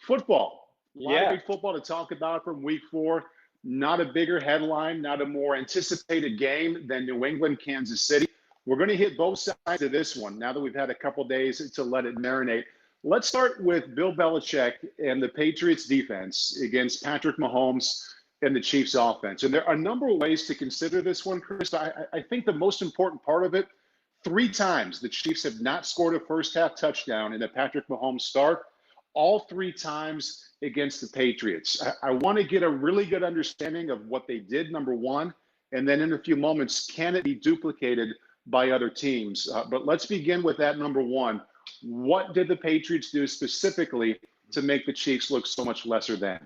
Football. A lot of Yeah. great football to talk about from week 4. Not a bigger headline, not a more anticipated game than New England, Kansas City. We're going to hit both sides of this one now that we've had a couple days to let it marinate. Let's start with Bill Belichick and the Patriots defense against Patrick Mahomes and the Chiefs offense. And there are a number of ways to consider this one, Chris. I think the most important part of it, 3 times the Chiefs have not scored a first half touchdown in a Patrick Mahomes start, all 3 times against the Patriots. I want to get a really good understanding of what they did, number one, and then in a few moments, can it be duplicated by other teams? But let's begin with that number one. What did the Patriots do specifically to make the Chiefs look so much lesser than?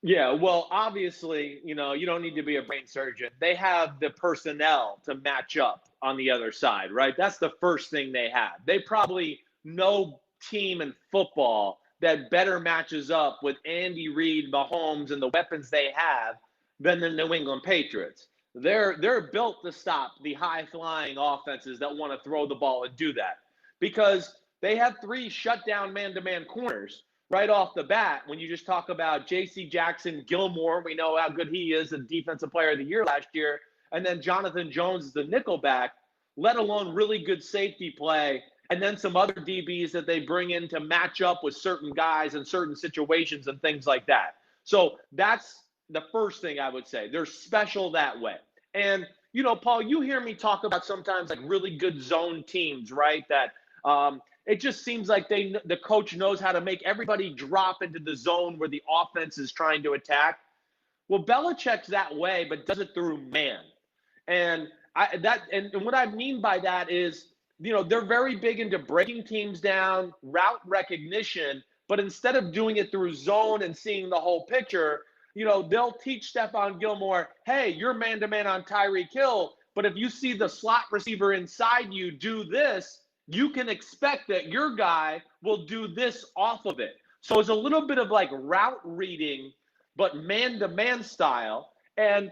Yeah, well, obviously, you don't need to be a brain surgeon. They have the personnel to match up on the other side, right? That's the first thing they have. They probably no team in football that better matches up with Andy Reid, Mahomes, and the weapons they have than the New England Patriots. They're built to stop the high-flying offenses that want to throw the ball and do that because they have 3 shutdown man-to-man corners right off the bat. When you just talk about J.C. Jackson, Gilmore, we know how good he is, the Defensive Player of the Year last year, and then Jonathan Jones is the nickelback, let alone really good safety play, and then some other DBs that they bring in to match up with certain guys in certain situations and things like that. So that's the first thing I would say. They're special that way. And, Paul, you hear me talk about sometimes like really good zone teams, right? That it just seems like the coach knows how to make everybody drop into the zone where the offense is trying to attack. Well, Belichick's that way, but does it through man. And what I mean by that is, they're very big into breaking teams down, route recognition, but instead of doing it through zone and seeing the whole picture, they'll teach Stephon Gilmore, hey, you're man-to-man on Tyreek Hill, but if you see the slot receiver inside you do this, you can expect that your guy will do this off of it. So it's a little bit of like route reading, but man-to-man style. And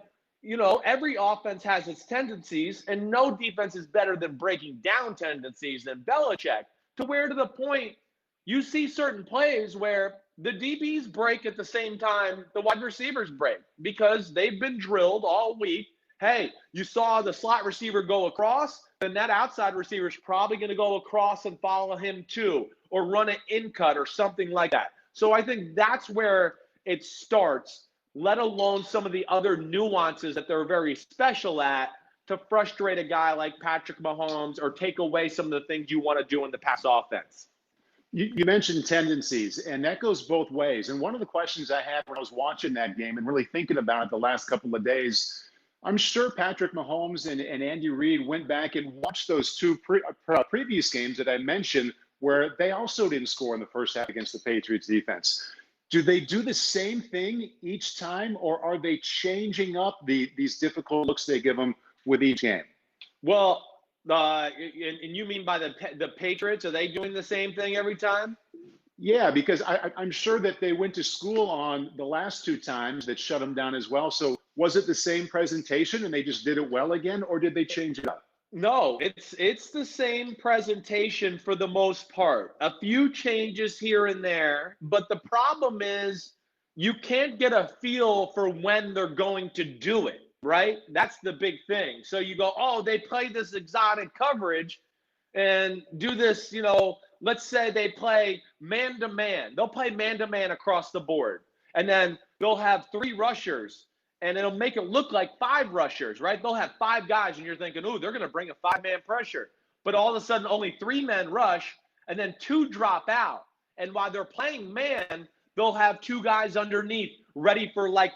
every offense has its tendencies, and no defense is better than breaking down tendencies than Belichick, to the point you see certain plays where the DBs break at the same time the wide receivers break because they've been drilled all week. Hey, you saw the slot receiver go across, then that outside receiver is probably going to go across and follow him too, or run an in cut or something like that. So I think that's where it starts, let alone some of the other nuances that they're very special at to frustrate a guy like Patrick Mahomes or take away some of the things you want to do in the pass offense. You mentioned tendencies, and that goes both ways. And one of the questions I had when I was watching that game and really thinking about it the last couple of days, I'm sure Patrick Mahomes and Andy Reid went back and watched those 2 previous games that I mentioned where they also didn't score in the first half against the Patriots defense. Do they do the same thing each time, or are they changing up these difficult looks they give them with each game? Well, and you mean by the Patriots, are they doing the same thing every time? Yeah, because I'm sure that they went to school on the last 2 times that shut them down as well. So was it the same presentation and they just did it well again, or did they change it up? No, it's the same presentation for the most part. A few changes here and there, but the problem is you can't get a feel for when they're going to do it, right? That's the big thing. So you go, oh, they play this exotic coverage and do this, let's say they play man-to-man. They'll play man-to-man across the board. And then they'll have 3 rushers. And it'll make it look like 5 rushers, right? They'll have 5 guys, and you're thinking, ooh, they're going to bring a 5-man pressure. But all of a sudden, only 3 men rush, and then 2 drop out. And while they're playing man, they'll have 2 guys underneath ready for like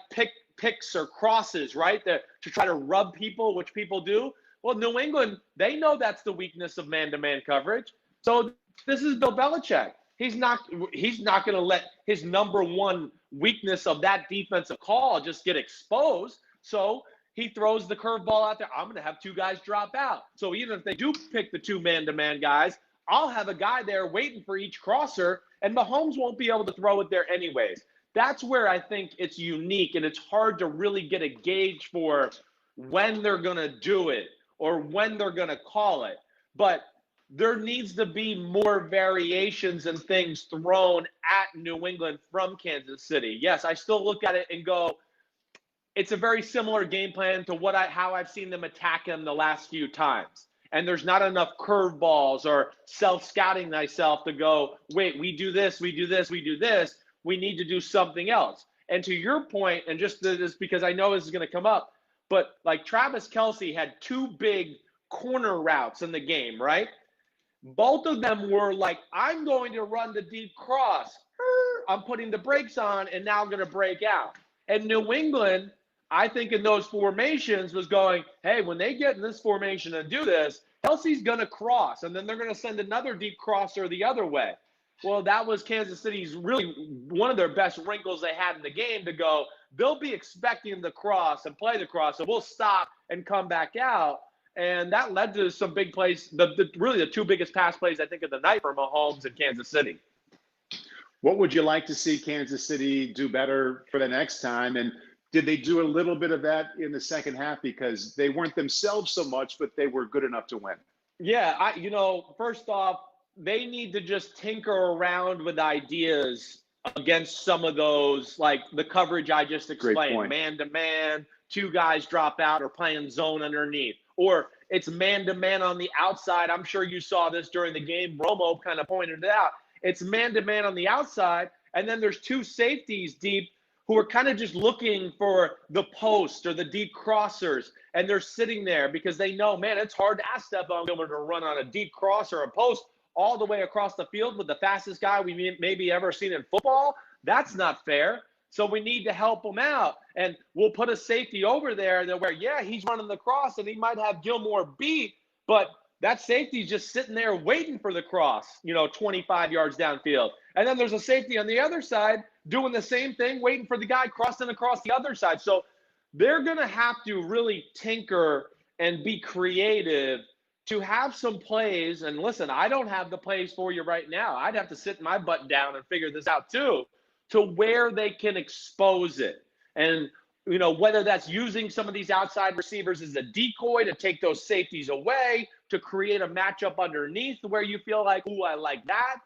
picks or crosses, right? To try to rub people, which people do. Well, New England, they know that's the weakness of man-to-man coverage. So this is Bill Belichick. He's not going to let his number one weakness of that defensive call just get exposed. So he throws the curveball out there. I'm going to have 2 guys drop out. So even if they do pick the 2 man-to-man guys, I'll have a guy there waiting for each crosser, and Mahomes won't be able to throw it there anyways. That's where I think it's unique, and it's hard to really get a gauge for when they're going to do it or when they're going to call it. But there needs to be more variations and things thrown at New England from Kansas City. Yes, I still look at it and go, it's a very similar game plan to how I've seen them attack him the last few times. And there's not enough curveballs or self-scouting myself to go, wait, we do this, we do this, we do this. We need to do something else. And to your point, and just this because I know this is going to come up, but like Travis Kelce had 2 big corner routes in the game, right? Both of them were like, I'm going to run the deep cross. I'm putting the brakes on, and now I'm going to break out. And New England, I think in those formations was going, hey, when they get in this formation and do this, Kelsey's going to cross, and then they're going to send another deep crosser the other way. Well, that was Kansas City's really one of their best wrinkles they had in the game to go, they'll be expecting the cross and play the cross, so we'll stop and come back out. And that led to some big plays, really the 2 biggest pass plays, I think, of the night for Mahomes and Kansas City. What would you like to see Kansas City do better for the next time? And did they do a little bit of that in the second half? Because they weren't themselves so much, but they were good enough to win. Yeah, first off, they need to just tinker around with ideas against some of those, like the coverage I just explained, man-to-man, 2 guys drop out or playing zone underneath. Or it's man-to-man on the outside. I'm sure you saw this during the game. Romo kind of pointed it out. It's man-to-man on the outside, and then there's 2 safeties deep who are kind of just looking for the post or the deep crossers, and they're sitting there because they know, man, it's hard to ask Stephon Gilmore to run on a deep cross or a post all the way across the field with the fastest guy we maybe ever seen in football. That's not fair. So we need to help him out. And we'll put a safety over there where, yeah, he's running the cross and he might have Gilmore beat, but that safety's just sitting there waiting for the cross, 25 yards downfield. And then there's a safety on the other side doing the same thing, waiting for the guy crossing across the other side. So they're going to have to really tinker and be creative to have some plays. And listen, I don't have the plays for you right now. I'd have to sit my butt down and figure this out too, to where they can expose it. And, whether that's using some of these outside receivers as a decoy to take those safeties away, to create a matchup underneath where you feel like, ooh, I like that.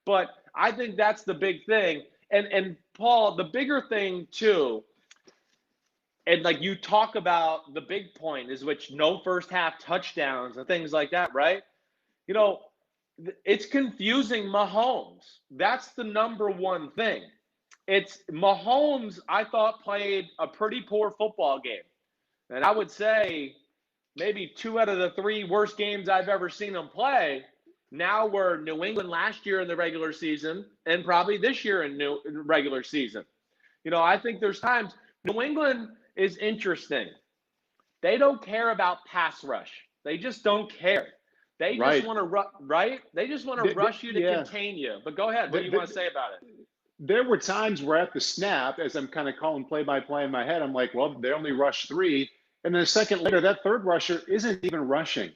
But I think that's the big thing. And Paul, the bigger thing too, and like you talk about the big point is which no first half touchdowns and things like that, right? It's confusing Mahomes. That's the number one thing. It's Mahomes, I thought, played a pretty poor football game. And I would say maybe 2 out of the 3 worst games I've ever seen him play now were New England last year in the regular season and probably this year in regular season. I think there's times New England is interesting. They don't care about pass rush. They just don't care. They just want to right? They just want to rush you to contain you. But go ahead. What do you want to say about it? There were times where at the snap, as I'm kind of calling play-by-play in my head, I'm like, well, they only rushed 3. And then a second later, that third rusher isn't even rushing.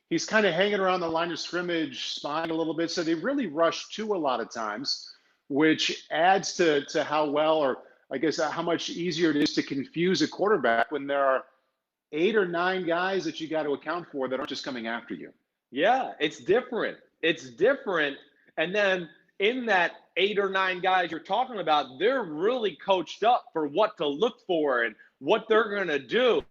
He's kind of hanging around the line of scrimmage, spying a little bit. So they really rush 2 a lot of times, which adds to how well, or I guess how much easier it is to confuse a quarterback when there are 8 or 9 guys that you got to account for that aren't just coming after you. Yeah, it's different. It's different. And then in that 8 or 9 guys you're talking about, they're really coached up for what to look for and what they're going to do.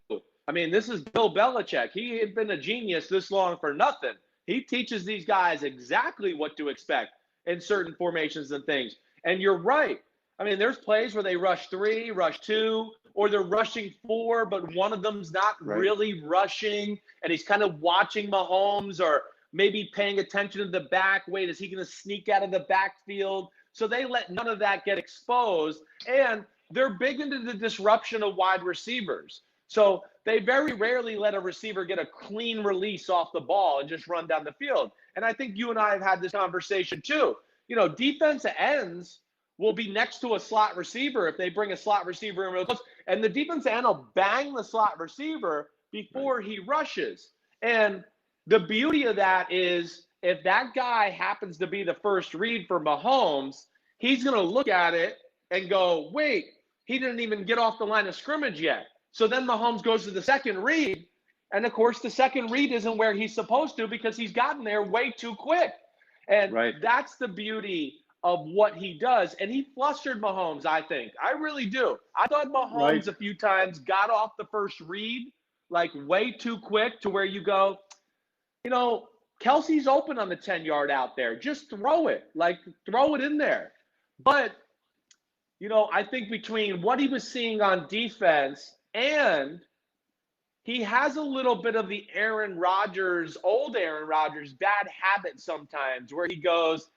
I mean, this is Bill Belichick. He had been a genius this long for nothing. He teaches these guys exactly what to expect in certain formations and things. And you're right. I mean, there's plays where they rush 3, rush 2, or they're rushing 4, but one of them's not really rushing, and he's kind of watching Mahomes or maybe paying attention to the back. Wait, is he going to sneak out of the backfield? So they let none of that get exposed, and they're big into the disruption of wide receivers. So they very rarely let a receiver get a clean release off the ball and just run down the field. And I think you and I have had this conversation too. Defensive ends will be next to a slot receiver if they bring a slot receiver in real close, and the defensive end will bang the slot receiver before he rushes. And the beauty of that is if that guy happens to be the first read for Mahomes, he's going to look at it and go, wait, he didn't even get off the line of scrimmage yet. So then Mahomes goes to the second read. And of course, the second read isn't where he's supposed to because he's gotten there way too quick. And that's the beauty of what he does. And he flustered Mahomes, I think. I really do. I thought Mahomes a few times got off the first read like way too quick to where you go, you know, Kelsey's open on the 10-yard out there. Just throw it. Like, throw it in there. But, you know, I think between what he was seeing on defense and he has a little bit of the old Aaron Rodgers, bad habit sometimes where he goes,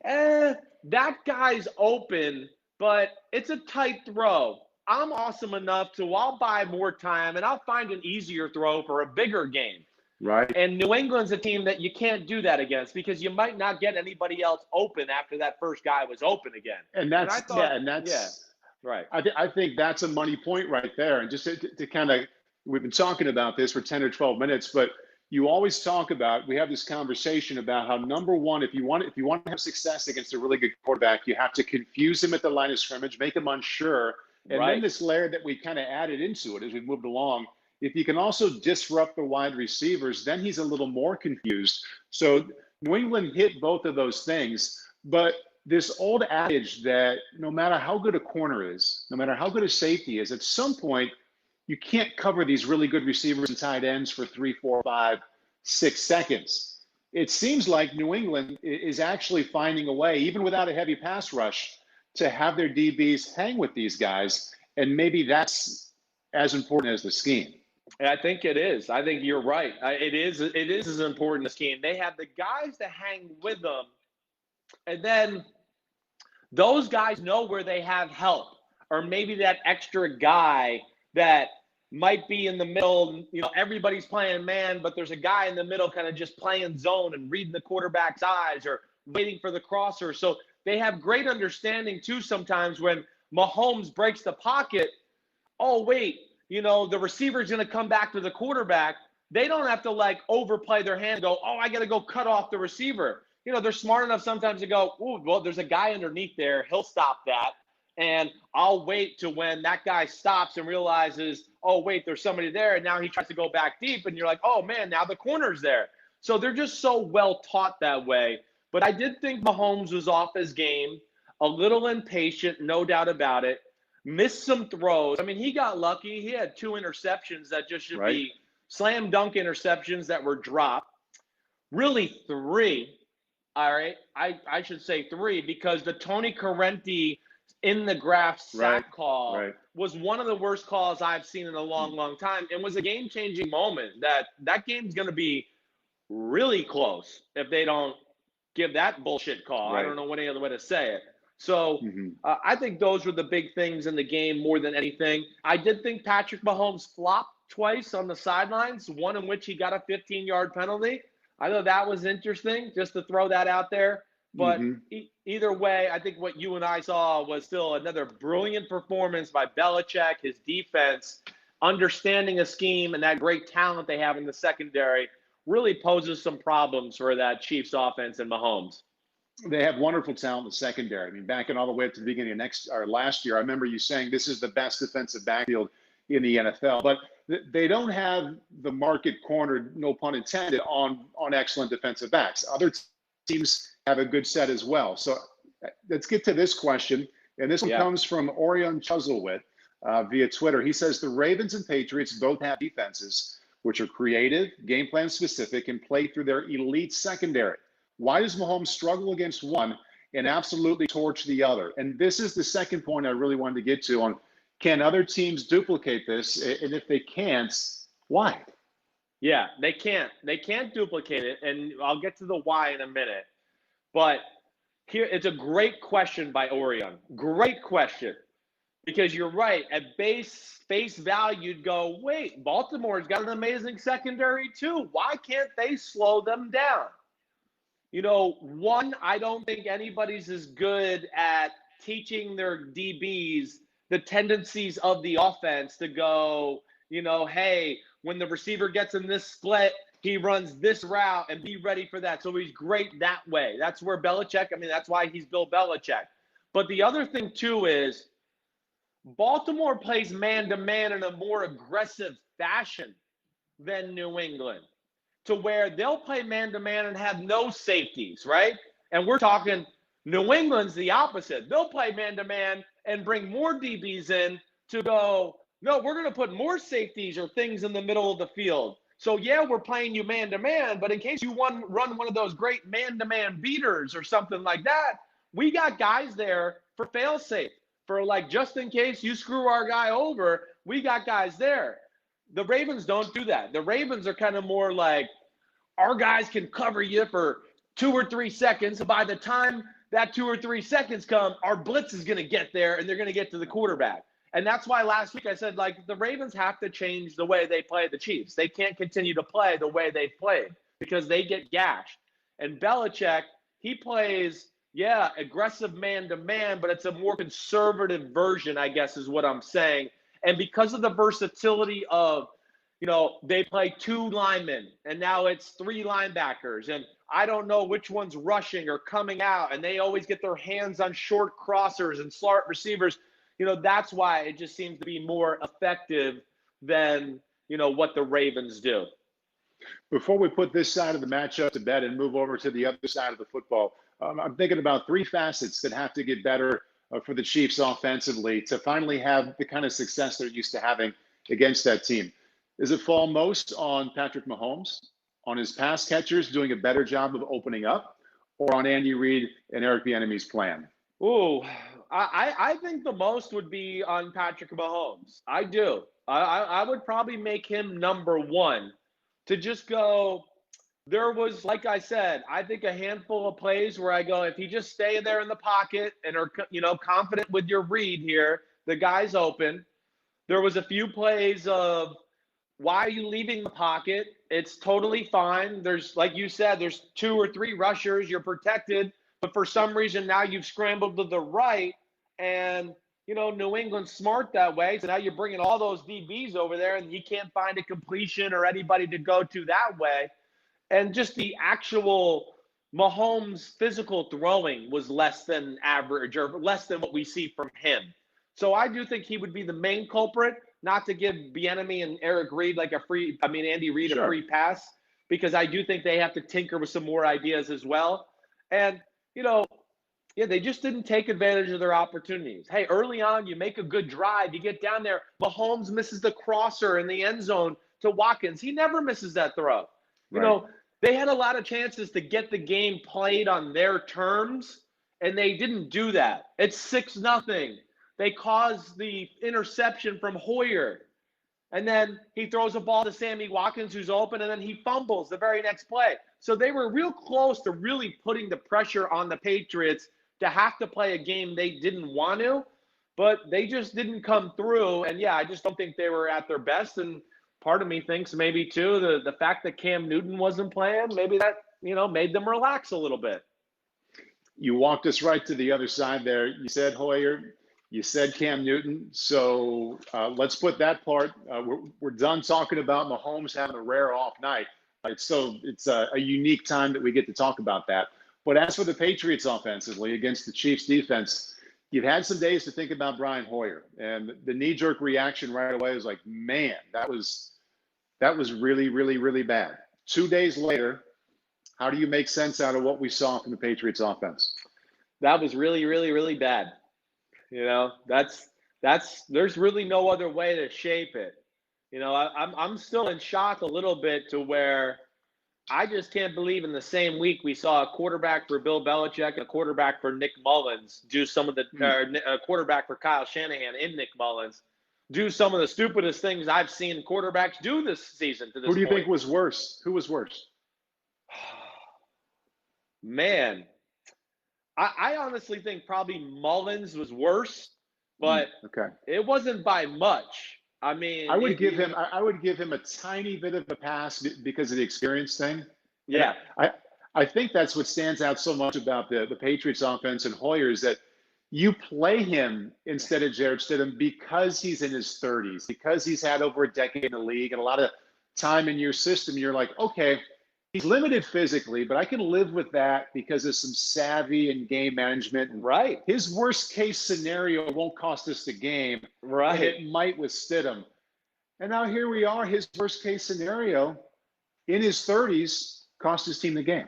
that guy's open, but it's a tight throw. I'm awesome enough to I'll buy more time and I'll find an easier throw for a bigger game. Right. And New England's a team that you can't do that against because you might not get anybody else open after that first guy was open again. And that's right. I think that's a money point right there. And just to kind of, we've been talking about this for 10 or 12 minutes, but you always talk about, we have this conversation about how, number one, if you want to have success against a really good quarterback, you have to confuse him at the line of scrimmage, make him unsure. And then this layer that we kind of added into it as we moved along, if you can also disrupt the wide receivers, then he's a little more confused. So New England hit both of those things. But this old adage that no matter how good a corner is, no matter how good a safety is, at some point, you can't cover these really good receivers and tight ends for 3, 4, 5, 6 seconds. It seems like New England is actually finding a way, even without a heavy pass rush, to have their DBs hang with these guys. And maybe that's as important as the scheme. I think it is. I think you're right. It is as important as scheme. They have the guys to hang with them. And then those guys know where they have help, or maybe that extra guy that might be in the middle. You know, everybody's playing man, but there's a guy in the middle kind of just playing zone and reading the quarterback's eyes or waiting for the crosser. So they have great understanding too sometimes when Mahomes breaks the pocket. Oh, wait, you know, the receiver's going to come back to the quarterback. They don't have to like overplay their hand and go, oh, I got to go cut off the receiver. You know, they're smart enough sometimes to go, oh, well, there's a guy underneath there. He'll stop that. And I'll wait to when that guy stops and realizes, oh, wait, there's somebody there. And now he tries to go back deep. And you're like, oh, man, now the corner's there. So they're just so well taught that way. But I did think Mahomes was off his game, a little impatient, no doubt about it. Missed some throws. I mean, he got lucky. He had 2 interceptions that just should be slam dunk interceptions that were dropped. Really 3. All right. I should say 3 because the Tony Correnti in the graph sack call was one of the worst calls I've seen in a long, long time. It was a game-changing moment that game's going to be really close if they don't give that bullshit call. I don't know any other way to say it. So I think those were the big things in the game more than anything. I did think Patrick Mahomes flopped twice on the sidelines, one in which he got a 15-yard penalty. I thought that was interesting, just to throw that out there. But either way, I think what you and I saw was still another brilliant performance by Belichick, his defense, understanding a scheme, and that great talent they have in the secondary really poses some problems for that Chiefs offense and Mahomes. They have wonderful talent in the secondary. I mean, backing all the way up to the beginning of last year, I remember you saying this is the best defensive backfield in the NFL. But they don't have the market cornered, no pun intended, on excellent defensive backs. Other teams have a good set as well. So let's get to this question. And this one comes from Orion Chuzzlewit via Twitter. He says the Ravens and Patriots both have defenses which are creative, game plan specific, and play through their elite secondary. Why does Mahomes struggle against one and absolutely torch the other? And this is the second point I really wanted to get to on, can other teams duplicate this? And if they can't, why? Yeah, they can't. They can't duplicate it. And I'll get to the why in a minute. But here, it's a great question by Orion. Great question. Because you're right. At face value, you'd go, wait, Baltimore's got an amazing secondary too. Why can't they slow them down? You know, one, I don't think anybody's as good at teaching their DBs the tendencies of the offense to go, you know, hey, when the receiver gets in this split, he runs this route and be ready for that. So he's great that way. That's where Belichick, I mean, that's why he's Bill Belichick. But the other thing, too, is Baltimore plays man-to-man in a more aggressive fashion than New England, to where they'll play man-to-man and have no safeties, right? And we're talking New England's the opposite. They'll play man-to-man and bring more DBs in to go, no, we're going to put more safeties or things in the middle of the field. So, yeah, we're playing you man-to-man, but in case you run one of those great man-to-man beaters or something like that, we got guys there for fail-safe. For, like, just in case you screw our guy over, we got guys there. The Ravens don't do that. The Ravens are kind of more like, our guys can cover you for 2 or 3 seconds. And by the time that 2 or 3 seconds come, our blitz is going to get there and they're going to get to the quarterback. And that's why last week I said, like, the Ravens have to change the way they play the Chiefs. They can't continue to play the way they've played because they get gashed. And Belichick, he plays, yeah, aggressive man-to-man, but it's a more conservative version, I guess is what I'm saying. And because of the versatility of, you know, they play 2 linemen, and now it's 3 linebackers, and I don't know which one's rushing or coming out, and they always get their hands on short crossers and slot receivers. You know, that's why it just seems to be more effective than, you know, what the Ravens do. Before we put this side of the matchup to bed and move over to the other side of the football, I'm thinking about 3 facets that have to get better for the Chiefs offensively to finally have the kind of success they're used to having against that team. Does it fall most on Patrick Mahomes, on his pass catchers doing a better job of opening up, or on Andy Reid and Eric Bieniemy's plan? Ooh, I think the most would be on Patrick Mahomes. I do. I would probably make him number 1 to just go. There was, like I said, I think a handful of plays where I go, if you just stay there in the pocket and are, you know, confident with your read here, the guy's open. There was a few plays of, why are you leaving the pocket? It's totally fine. There's, like you said, there's 2 or 3 rushers. You're protected. But for some reason, now you've scrambled to the right. And, you know, New England's smart that way. So now you're bringing all those DBs over there, and you can't find a completion or anybody to go to that way. And just the actual Mahomes' physical throwing was less than average or less than what we see from him. So I do think he would be the main culprit, not to give Bieniemy and Andy Reid a free pass, because I do think they have to tinker with some more ideas as well. And, you know, yeah, they just didn't take advantage of their opportunities. Hey, early on, you make a good drive. You get down there. Mahomes misses the crosser in the end zone to Watkins. He never misses that throw. You know, they had a lot of chances to get the game played on their terms, and they didn't do that. It's 6-0. They caused the interception from Hoyer. And then he throws a ball to Sammy Watkins, who's open, and then he fumbles the very next play. So they were real close to really putting the pressure on the Patriots to have to play a game they didn't want to, but they just didn't come through. And, yeah, I just don't think they were at their best. And part of me thinks maybe, too, the fact that Cam Newton wasn't playing, maybe that, you know, made them relax a little bit. You walked us right to the other side there. You said Hoyer. You said Cam Newton, so let's put that part. We're done talking about Mahomes having a rare off night. It's a unique time that we get to talk about that. But as for the Patriots offensively against the Chiefs defense, you've had some days to think about Brian Hoyer, and the knee-jerk reaction right away was like, man, that was really, really, really bad. 2 days later, how do you make sense out of what we saw from the Patriots offense? That was really, really, really bad. You know, there's really no other way to shape it. You know, I'm still in shock a little bit to where I just can't believe in the same week we saw a quarterback for Bill Belichick and a quarterback for Nick Mullins do some of the a quarterback for Kyle Shanahan in Nick Mullins do some of the stupidest things I've seen quarterbacks do this season. To this Who do you point. think was worse? Who was worse? Man. I honestly think probably Mullins was worse, but It wasn't by much. I mean, I would give him a tiny bit of a pass because of the experience thing. Yeah, I think that's what stands out so much about the Patriots offense and Hoyer is that you play him instead of Jarrett Stidham because he's in his 30s, because he's had over a decade in the league and a lot of time in your system. You're like, okay, he's limited physically, but I can live with that because of some savvy and game management. Right. His worst case scenario won't cost us the game. Right. And it might with Stidham. And now here we are, his worst case scenario in his 30s cost his team the game.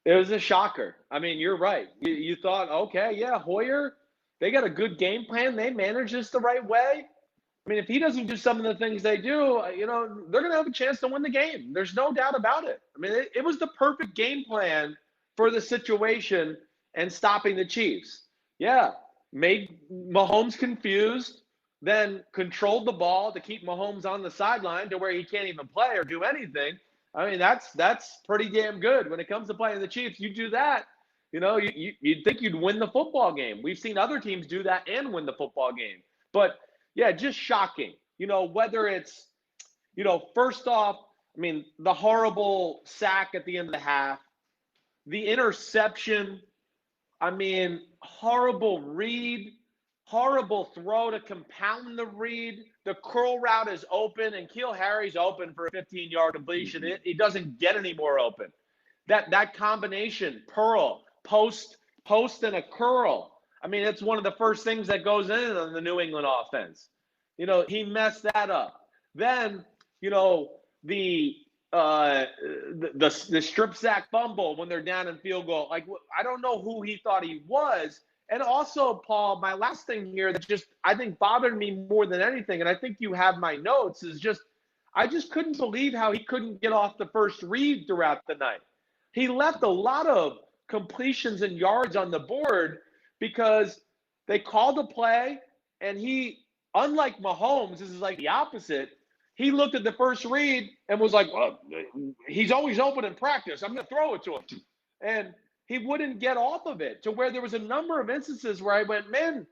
It was a shocker. I mean, you're right. You thought, okay, yeah, Hoyer, they got a good game plan. They manage this the right way. I mean, if he doesn't do some of the things they do, they're going to have a chance to win the game. There's no doubt about it. I mean, it was the perfect game plan for the situation and stopping the Chiefs. Yeah, made Mahomes confused, then controlled the ball to keep Mahomes on the sideline to where he can't even play or do anything. I mean, that's pretty damn good. When it comes to playing the Chiefs, you do that, you'd think you'd win the football game. We've seen other teams do that and win the football game. But yeah, just shocking. Whether it's, first off, I mean, the horrible sack at the end of the half, the interception, I mean, horrible read, horrible throw to compound the read. The curl route is open, and Keel Harry's open for a 15-yard completion. He doesn't get any more open. That combination, Pearl, post, and a curl, I mean, it's one of the first things that goes in on the New England offense. He messed that up. Then, the strip sack fumble when they're down in field goal. Like, I don't know who he thought he was. And also, Paul, my last thing here that just, I think, bothered me more than anything, and I think you have my notes, is just, I just couldn't believe how he couldn't get off the first read throughout the night. He left a lot of completions and yards on the board because they called a play, and he, unlike Mahomes, this is like the opposite. He looked at the first read and was like, well, he's always open in practice. I'm going to throw it to him. And he wouldn't get off of it, to where there was a number of instances where I went, man,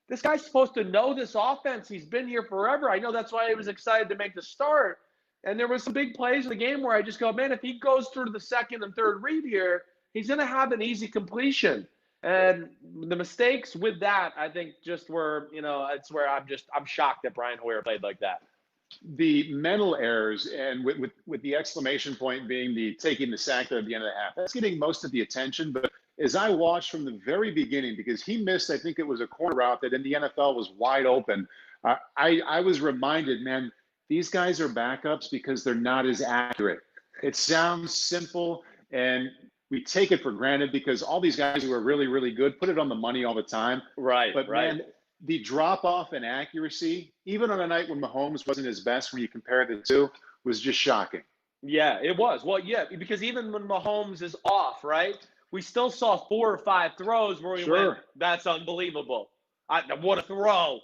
this guy's supposed to know this offense. He's been here forever. I know that's why he was excited to make the start. And there was some big plays in the game where I just go, man, if he goes through the second and third read here, he's going to have an easy completion. And the mistakes with that, I think, just were, it's where I'm shocked that Brian Hoyer played like that. The mental errors, and with the exclamation point being the taking the sack at the end of the half, that's getting most of the attention. But as I watched from the very beginning, because he missed, I think it was a corner route that in the NFL was wide open, I was reminded, man, these guys are backups because they're not as accurate. It sounds simple, and we take it for granted because all these guys who are really, really good put it on the money all the time. Right. But right. Man, the drop-off in accuracy, even on a night when Mahomes wasn't his best, when you compare the two, was just shocking. Yeah, it was. Well, yeah, because even when Mahomes is off, right, we still saw 4 or 5 throws where we went, that's unbelievable. What a throw.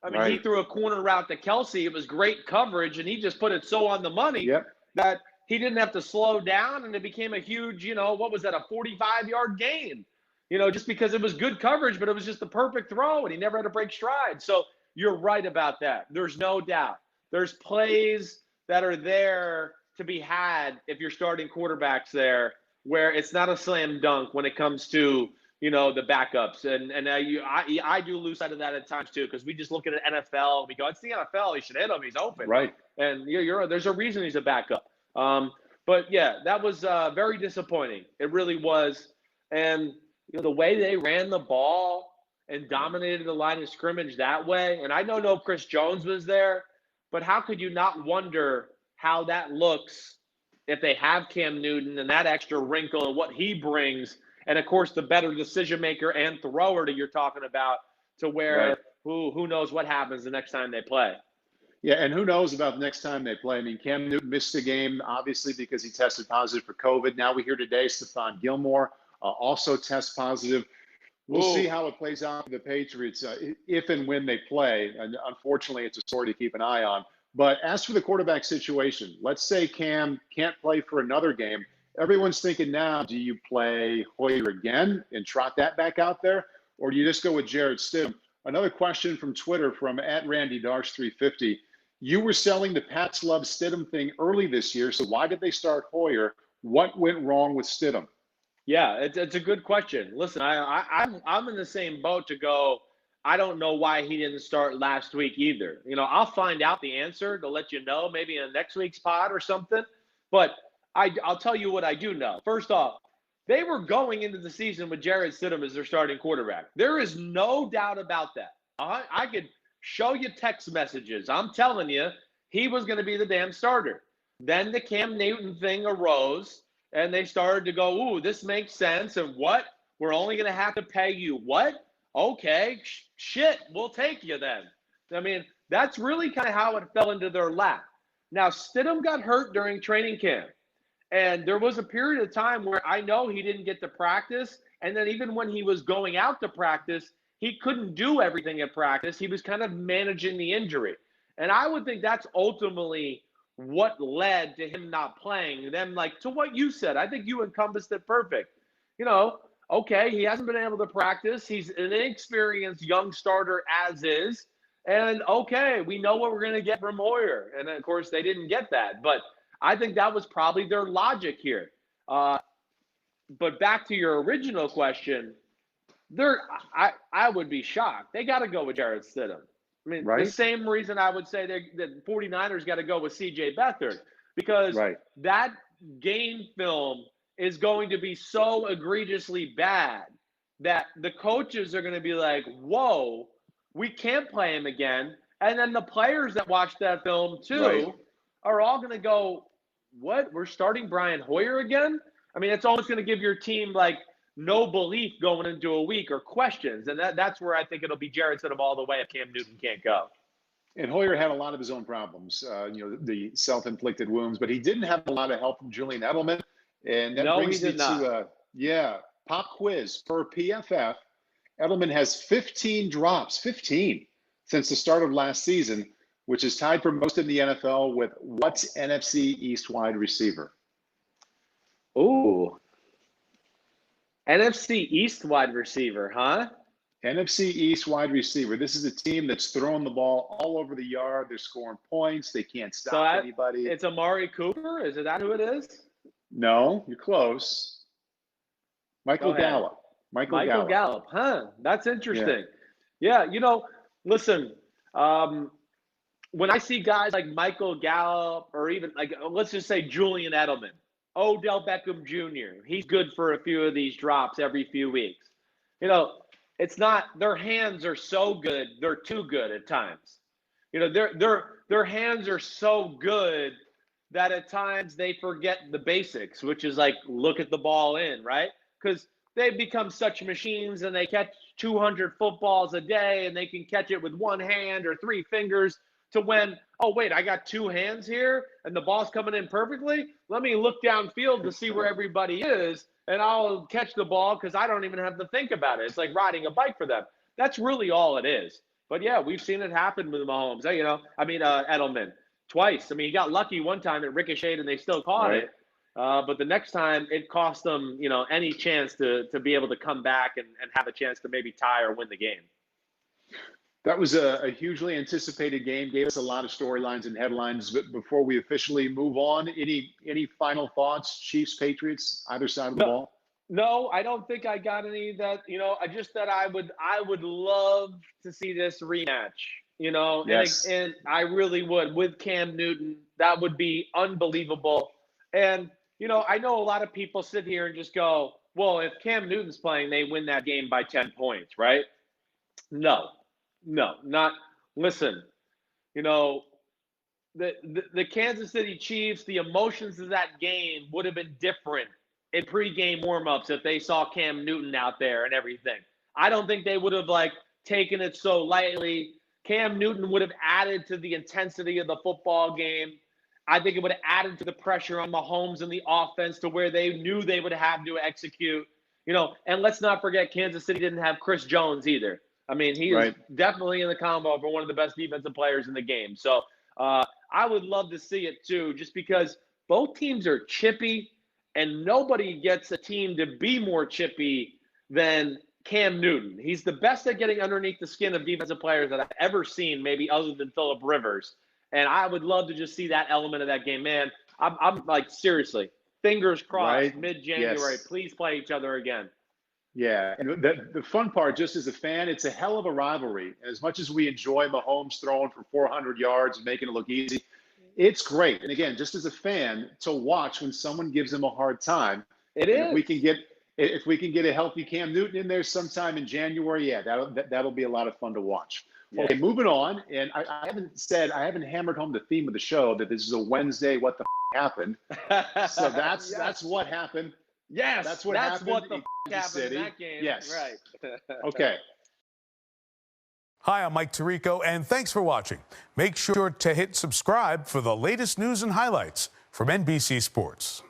I mean, He threw a corner route to Kelsey. It was great coverage, and he just put it so on the money that he didn't have to slow down, and it became a huge, what was that, a 45-yard gain. Just because it was good coverage, but it was just the perfect throw, and he never had to break stride. So you're right about that. There's no doubt. There's plays that are there to be had if you're starting quarterbacks there, where it's not a slam dunk when it comes to, the backups. And I do lose sight of that at times too, because we just look at an NFL. We go, it's the NFL. He should hit him. He's open. Right. And there's a reason he's a backup. But yeah, that was very disappointing. It really was. And the way they ran the ball and dominated the line of scrimmage that way, and I don't know if Chris Jones was there, but how could you not wonder how that looks if they have Cam Newton and that extra wrinkle and what he brings, and of course the better decision maker and thrower that you're talking about, to where who knows what happens the next time they play. Yeah, and who knows about the next time they play. I mean, Cam Newton missed the game, obviously, because he tested positive for COVID. Now we hear today Stephon Gilmore also test positive. We'll see how it plays out for the Patriots if and when they play. And unfortunately, it's a story to keep an eye on. But as for the quarterback situation, let's say Cam can't play for another game. Everyone's thinking now, do you play Hoyer again and trot that back out there? Or do you just go with Jarrett Stidham? Another question from Twitter from @RandyDarsh350. You were selling the Pats love Stidham thing early this year, so why did they start Hoyer? What went wrong with Stidham? Yeah, it's a good question. Listen, I'm in the same boat to go, I don't know why he didn't start last week either. I'll find out the answer to let you know, maybe in next week's pod or something. But I'll tell you what I do know. First off, they were going into the season with Jarrett Stidham as their starting quarterback. There is no doubt about that. I could show you text messages. I'm telling you, he was going to be the damn starter. Then the Cam Newton thing arose, and they started to go, ooh, this makes sense. And what? We're only going to have to pay you what? Okay, shit, we'll take you then. I mean, that's really kind of how it fell into their lap. Now, Stidham got hurt during training camp. And there was a period of time where I know he didn't get to practice. And then even when he was going out to practice, he couldn't do everything at practice. He was kind of managing the injury. And I would think that's ultimately what led to him not playing. Them, like, to what you said, I think you encompassed it perfect. You know, okay, he hasn't been able to practice. He's an inexperienced young starter as is. And, okay, we know what we're going to get from Hoyer. And, of course, they didn't get that. But I think that was probably their logic here. But back to your original question, I would be shocked. They got to go with Jarrett Stidham. I mean, right? The same reason I would say that 49ers got to go with C.J. Beathard, because that game film is going to be so egregiously bad that the coaches are going to be like, whoa, we can't play him again. And then the players that watch that film too are all going to go, what? We're starting Brian Hoyer again? I mean, it's almost going to give your team like no belief going into a week or questions. And that's where I think it'll be Jarrett Stidham all the way if Cam Newton can't go. And Hoyer had a lot of his own problems, the self-inflicted wounds, but he didn't have a lot of help from Julian Edelman. And that brings me to, pop quiz per PFF. Edelman has 15 drops, 15, since the start of last season, which is tied for most in the NFL with what's NFC East wide receiver? Ooh. NFC East wide receiver, huh? NFC East wide receiver. This is a team that's throwing the ball all over the yard. They're scoring points. They can't stop anybody. It's Amari Cooper? Is that who it is? No, you're close. Michael Gallup. Michael Gallup, huh? That's interesting. Yeah, listen, when I see guys like Michael Gallup or even like, let's just say Julian Edelman, Odell Beckham Jr., he's good for a few of these drops every few weeks. It's not, their hands are so good, they're too good at times. Their hands are so good that at times they forget the basics, which is like look at the ball in, right? Because they've become such machines and they catch 200 footballs a day and they can catch it with one hand or three fingers to when, oh, wait, I got two hands here and the ball's coming in perfectly. Let me look downfield to see where everybody is and I'll catch the ball because I don't even have to think about it. It's like riding a bike for them. That's really all it is. But, yeah, we've seen it happen with Mahomes. Edelman twice. I mean, he got lucky one time it ricocheted and they still caught it. But the next time it cost them, any chance to be able to come back and have a chance to maybe tie or win the game. That was a hugely anticipated game, gave us a lot of storylines and headlines. But before we officially move on, any final thoughts, Chiefs, Patriots, either side of the ball? No, I don't think I got any that, I would love to see this rematch, Yes. and I really would with Cam Newton. That would be unbelievable. And, I know a lot of people sit here and just go, well, if Cam Newton's playing, they win that game by 10 points, right? No, not. Listen, the Kansas City Chiefs, the emotions of that game would have been different in pregame warmups if they saw Cam Newton out there and everything. I don't think they would have taken it so lightly. Cam Newton would have added to the intensity of the football game. I think it would have added to the pressure on Mahomes and the offense to where they knew they would have to execute. And let's not forget Kansas City didn't have Chris Jones either. I mean, he is definitely in the combo for one of the best defensive players in the game. So I would love to see it too, just because both teams are chippy and nobody gets a team to be more chippy than Cam Newton. He's the best at getting underneath the skin of defensive players that I've ever seen, maybe other than Phillip Rivers. And I would love to just see that element of that game. Man, I'm like, seriously, fingers crossed, mid-January, please play each other again. Yeah, and the fun part, just as a fan, it's a hell of a rivalry. As much as we enjoy Mahomes throwing for 400 yards and making it look easy, it's great. And again, just as a fan, to watch when someone gives him a hard time. It is. If we can get a healthy Cam Newton in there sometime in January, that'll be a lot of fun to watch. Okay, moving on. And I haven't hammered home the theme of the show that this is a Wednesday. What the happened? So that's what happened. Yes, that's what happened in Kansas happened City. in that game. Yes. Right. Okay. Hi, I'm Mike Tirico, and thanks for watching. Make sure to hit subscribe for the latest news and highlights from NBC Sports.